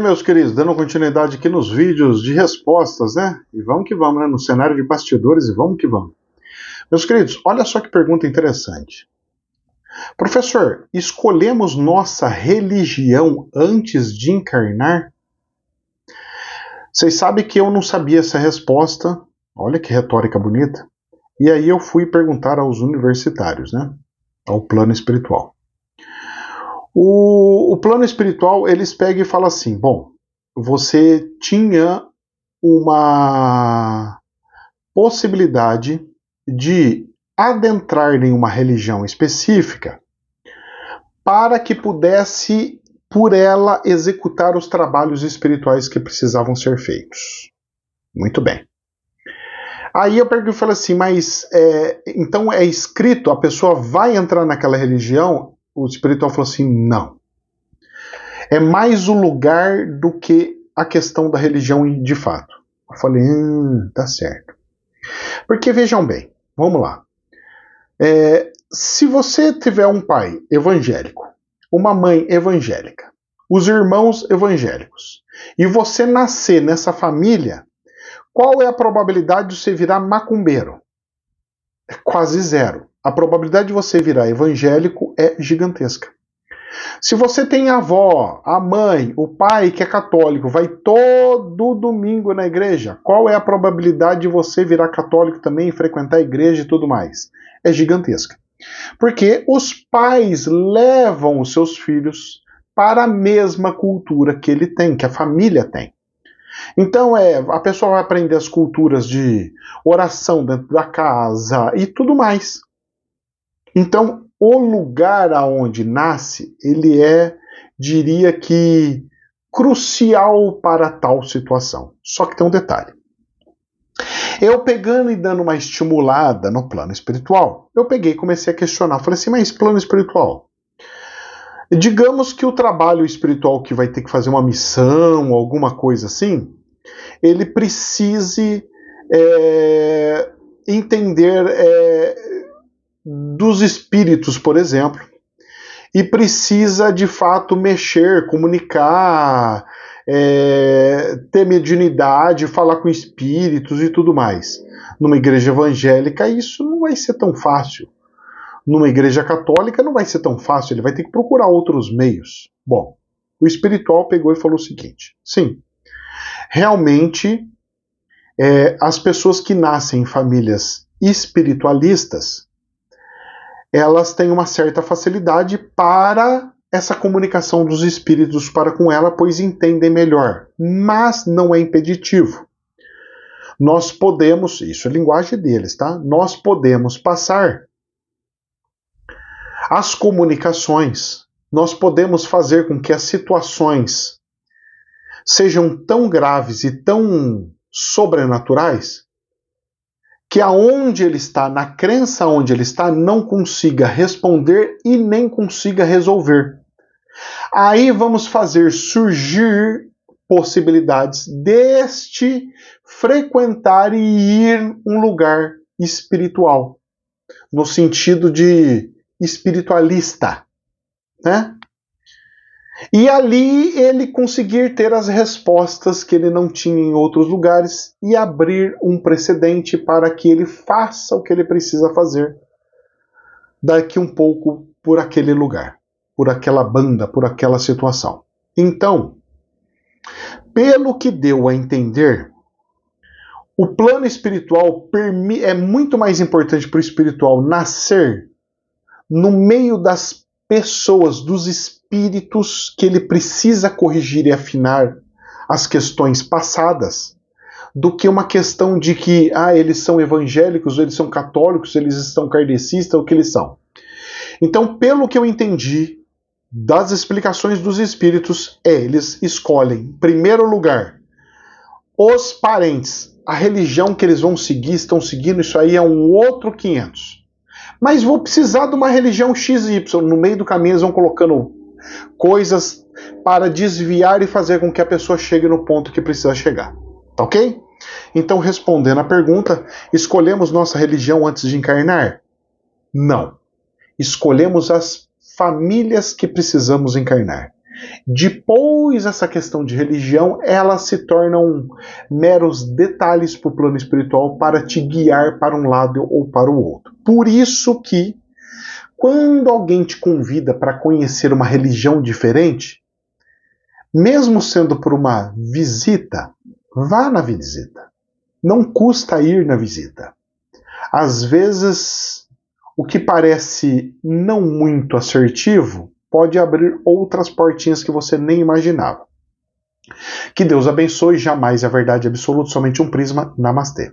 Meus queridos, dando continuidade aqui nos vídeos de respostas, né? E vamos que vamos, né? No cenário de bastidores e vamos que vamos. Meus queridos, olha só que pergunta interessante. Professor, escolhemos nossa religião antes de encarnar? Vocês sabem que eu não sabia essa resposta. Olha que retórica bonita. E aí eu fui perguntar aos universitários, né? Ao plano espiritual. O plano espiritual, eles pegam e falam assim, bom, você tinha uma possibilidade de adentrar em uma religião específica para que pudesse, por ela, executar os trabalhos espirituais que precisavam ser feitos. Muito bem. Aí eu pergunto e falo assim, mas então é escrito, a pessoa vai entrar naquela religião? O espiritual falou assim, não. É mais o lugar do que a questão da religião de fato. Eu falei, tá certo. Porque vejam bem, vamos lá. Se você tiver um pai evangélico, uma mãe evangélica, os irmãos evangélicos, e você nascer nessa família, qual é a probabilidade de você virar macumbeiro? É quase zero. A probabilidade de você virar evangélico é gigantesca. Se você tem a avó, a mãe, o pai que é católico, vai todo domingo na igreja, qual é a probabilidade de você virar católico também, frequentar a igreja e tudo mais? É gigantesca. Porque os pais levam os seus filhos para a mesma cultura que ele tem, que a família tem. Então a pessoa vai aprender as culturas de oração dentro da casa e tudo mais. Então, o lugar aonde nasce, ele diria que, crucial para tal situação. Só que tem um detalhe. Eu pegando e dando uma estimulada no plano espiritual, eu peguei e comecei a questionar. Falei assim, mas plano espiritual? Digamos que o trabalho espiritual que vai ter que fazer uma missão, alguma coisa assim, ele precise entender dos espíritos, por exemplo, e precisa de fato mexer, comunicar, ter mediunidade, falar com espíritos e tudo mais. Numa igreja evangélica isso não vai ser tão fácil. Numa igreja católica não vai ser tão fácil, ele vai ter que procurar outros meios. Bom, o espiritual pegou e falou o seguinte, sim, realmente as pessoas que nascem em famílias espiritualistas, elas têm uma certa facilidade para essa comunicação dos espíritos para com ela, pois entendem melhor. Mas não é impeditivo. Nós podemos, isso é a linguagem deles, tá? Nós podemos passar as comunicações, nós podemos fazer com que as situações sejam tão graves e tão sobrenaturais que aonde ele está, na crença onde ele está, não consiga responder e nem consiga resolver. Aí vamos fazer surgir possibilidades deste frequentar e ir um lugar espiritual, no sentido de espiritualista, né? E ali ele conseguir ter as respostas que ele não tinha em outros lugares e abrir um precedente para que ele faça o que ele precisa fazer daqui um pouco por aquele lugar, por aquela banda, por aquela situação. Então, pelo que deu a entender, o plano espiritual é muito mais importante para o espiritual nascer no meio das pessoas, dos espíritos que ele precisa corrigir e afinar as questões passadas, do que uma questão de que eles são evangélicos, eles são católicos, eles são kardecistas, o que eles são. Então, pelo que eu entendi das explicações dos espíritos, eles escolhem, em primeiro lugar, os parentes, a religião que eles vão seguir, estão seguindo, isso aí é um outro 500. Mas vou precisar de uma religião XY. No meio do caminho eles vão colocando coisas para desviar e fazer com que a pessoa chegue no ponto que precisa chegar. Tá ok? Então, respondendo à pergunta, escolhemos nossa religião antes de encarnar? Não. Escolhemos as famílias que precisamos encarnar. Depois, essa questão de religião, elas se tornam meros detalhes para o plano espiritual para te guiar para um lado ou para o outro. Por isso que, quando alguém te convida para conhecer uma religião diferente, mesmo sendo por uma visita, vá na visita. Não custa ir na visita. Às vezes, o que parece não muito assertivo pode abrir outras portinhas que você nem imaginava. Que Deus abençoe, jamais a verdade absoluta, somente um prisma. Namastê.